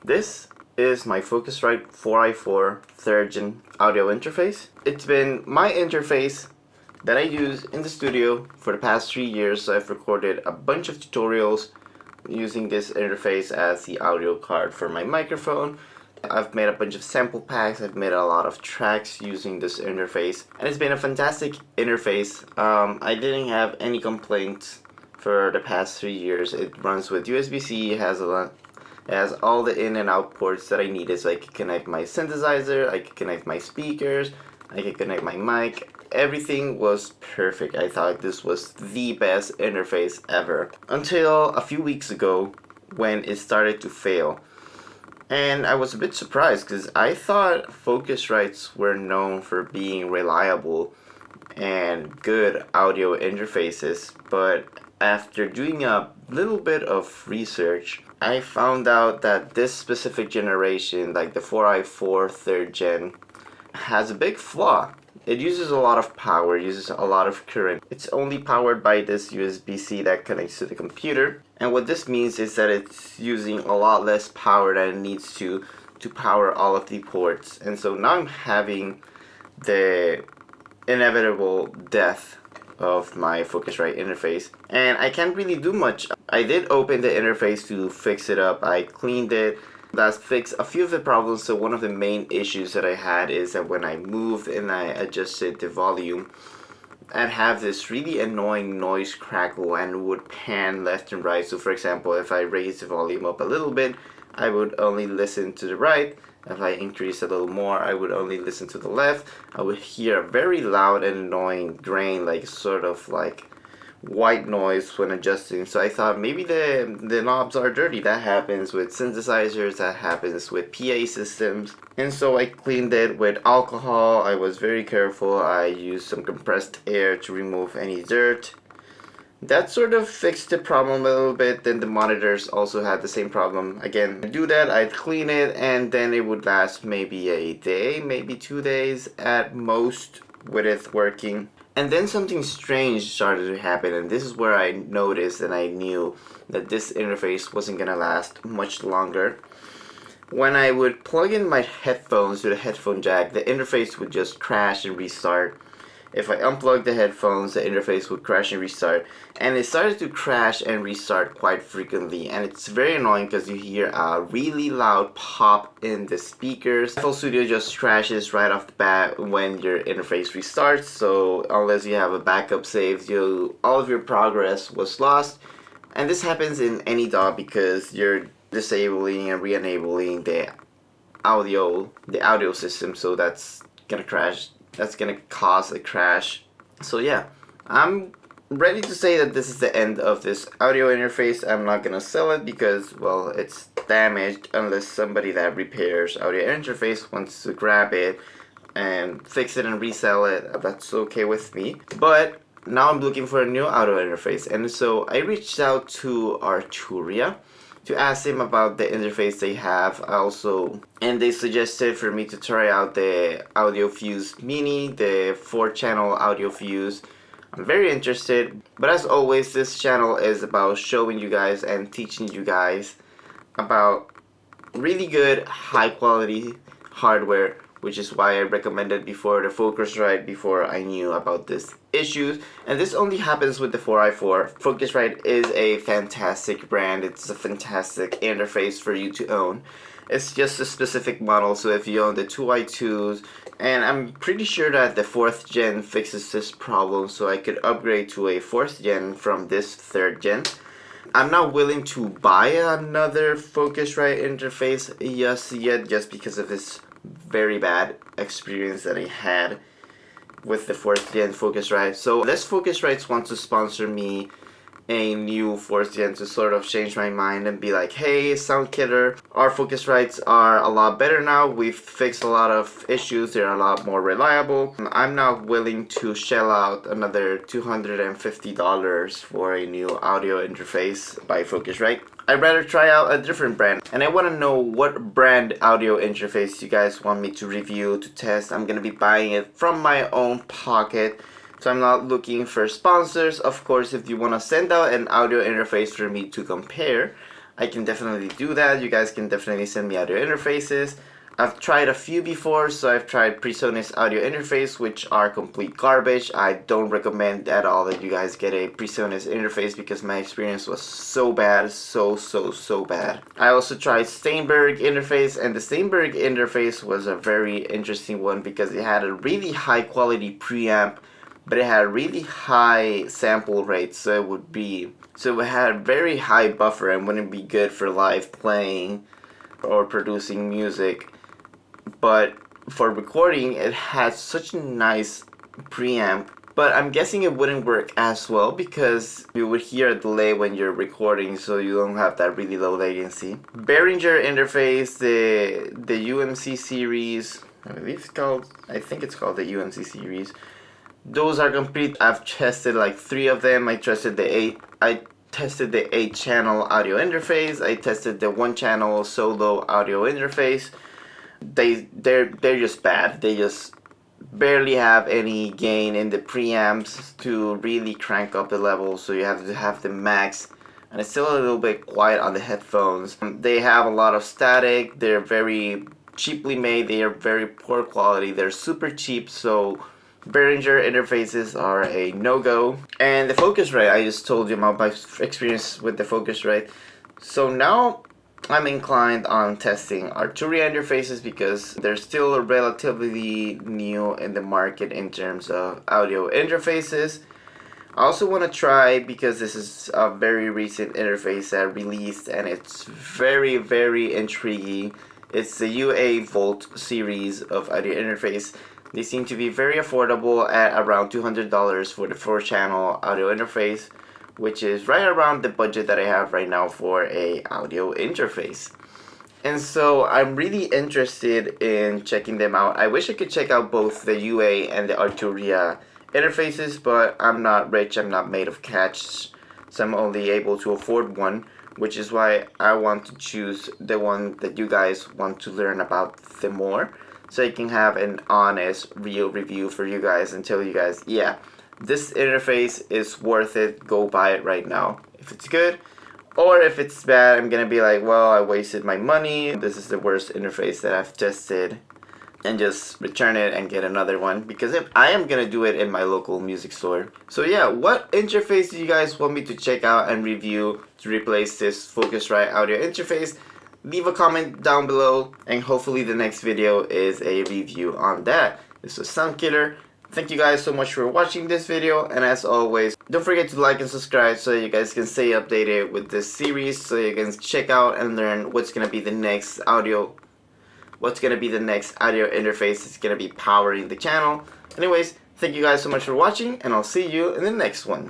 This is my Focusrite 4i4 3rd gen audio interface. It's been my interface that I use in the studio for the past 3 years, so I've recorded a bunch of tutorials using this interface as the audio card for my microphone. I've made a bunch of sample packs, I've made a lot of tracks using this interface, and it's been a fantastic interface. I didn't have any complaints for the past 3 years. It runs with USB-C, it has all the in and out ports that I needed, so I could connect my synthesizer, I could connect my speakers, I could connect my mic. Everything was perfect. I thought this was the best interface ever. Until a few weeks ago when it started to fail. And I was a bit surprised because I thought Focusrites were known for being reliable and good audio interfaces, but after doing a little bit of research, I found out that this specific generation, like the 4i4 3rd gen, has a big flaw. It uses a lot of power, uses a lot of current. It's only powered by this USB-C that connects to the computer. And what this means is that it's using a lot less power than it needs to power all of the ports. And so now I'm having the inevitable death of my Focusrite interface. And I can't really do much. I did open the interface to fix it up. I cleaned it. That fixed a few of the problems. So one of the main issues that I had is that when I moved and I adjusted the volume, I'd have this really annoying noise crackle and would pan left and right. So for example, if I raise the volume up a little bit, I would only listen to the right. If I increase a little more, I would only listen to the left. I would hear a very loud and annoying grain, like sort of like white noise when adjusting. So I thought maybe the knobs are dirty. That happens with synthesizers, that happens with PA systems. And so I cleaned it with alcohol. I was very careful. I used some compressed air to remove any dirt. That sort of fixed the problem a little bit. Then the monitors also had the same problem. Again, to do that, I'd clean it and then it would last maybe a day, maybe 2 days at most with it working. And then something strange started to happen, and this is where I noticed and I knew that this interface wasn't gonna last much longer. When I would plug in my headphones to the headphone jack, the interface would just crash and restart. If I unplugged the headphones, the interface would crash and restart. And it started to crash and restart quite frequently. And it's very annoying because you hear a really loud pop in the speakers. FL Studio just crashes right off the bat when your interface restarts. So unless you have a backup saved, all of your progress was lost. And this happens in any DAW because you're disabling and re-enabling the audio system. So that's gonna crash. That's gonna cause a crash. So yeah, I'm ready to say that this is the end of this audio interface. I'm not gonna sell it because, well, it's damaged unless somebody that repairs audio interface wants to grab it and fix it and resell it. That's okay with me. But now I'm looking for a new audio interface, and so I reached out to Arturia to ask them about the interface they have and they suggested for me to try out the Audio Fuse Mini, the 4-channel Audio Fuse. I'm very interested, but as always, this channel is about showing you guys and teaching you guys about really good, high quality hardware, which is why I recommended before the Focusrite before I knew about this issues. And this only happens with the 4i4. Focusrite is a fantastic brand. It's a fantastic interface for you to own. It's just a specific model, so if you own the 2i2s, and I'm pretty sure that the 4th gen fixes this problem, so I could upgrade to a 4th gen from this 3rd gen. I'm not willing to buy another Focusrite interface just because of this very bad experience that I had with the 4th gen Focusrite. So unless Focusrite wants to sponsor me a new 4th gen to sort of change my mind and be like, hey, Soundkiller, our Focusrites are a lot better now. We've fixed a lot of issues. They're a lot more reliable. I'm not willing to shell out another $250 for a new audio interface by Focusrite. I'd rather try out a different brand. And I want to know what brand audio interface you guys want me to review, to test. I'm going to be buying it from my own pocket. So I'm not looking for sponsors. Of course, if you want to send out an audio interface for me to compare, I can definitely do that. You guys can definitely send me audio interfaces. I've tried a few before, so I've tried PreSonus audio interface, which are complete garbage. I don't recommend at all that you guys get a PreSonus interface because my experience was so bad, so bad. I also tried Steinberg interface, and the Steinberg interface was a very interesting one because it had a really high quality preamp, but it had really high sample rates, so it had very high buffer and wouldn't be good for live playing or producing music. But for recording, it has such a nice preamp. But I'm guessing it wouldn't work as well because you would hear a delay when you're recording, so you don't have that really low latency. Behringer interface, the UMC series, I think it's called the UMC series. Those are complete. I've tested like 3 of them. I tested the 8-channel audio interface. I tested the 1-channel solo audio interface. They're just bad. They just barely have any gain in the preamps to really crank up the level, so you have to have the max, and it's still a little bit quiet on the headphones. They have a lot of static. They're very cheaply made. They are very poor quality. They're super cheap, so Behringer interfaces are a no-go. And the Focusrite, I just told you about my experience with the Focusrite. So now I'm inclined on testing Arturia interfaces because they're still relatively new in the market in terms of audio interfaces. I also want to try, because this is a very recent interface that released and it's very intriguing. It's the UA Volt series of audio interface. They seem to be very affordable at around $200 for the 4-channel audio interface, which is right around the budget that I have right now for a audio interface. And so I'm really interested in checking them out. I wish I could check out both the UA and the Arturia interfaces, but I'm not rich, I'm not made of cash, so I'm only able to afford one, which is why I want to choose the one that you guys want to learn about the more, so I can have an honest, real review for you guys and tell you guys, yeah, this interface is worth it, go buy it right now. If it's good, or if it's bad, I'm gonna be like, well, I wasted my money, this is the worst interface that I've tested, and just return it and get another one, because I am gonna do it in my local music store. So yeah, what interface do you guys want me to check out and review to replace this Focusrite audio interface? Leave a comment down below, and hopefully the next video is a review on that. This was Soundkiller. Thank you guys so much for watching this video, and as aualways, don't forget to like and subscribe so you guys can stay updated with this series, so you can check out and learn what's gonna be the next audio interface that's gonna be powering the channel. Anyways, thank you guys so much for watching, and I'll see you in the next one.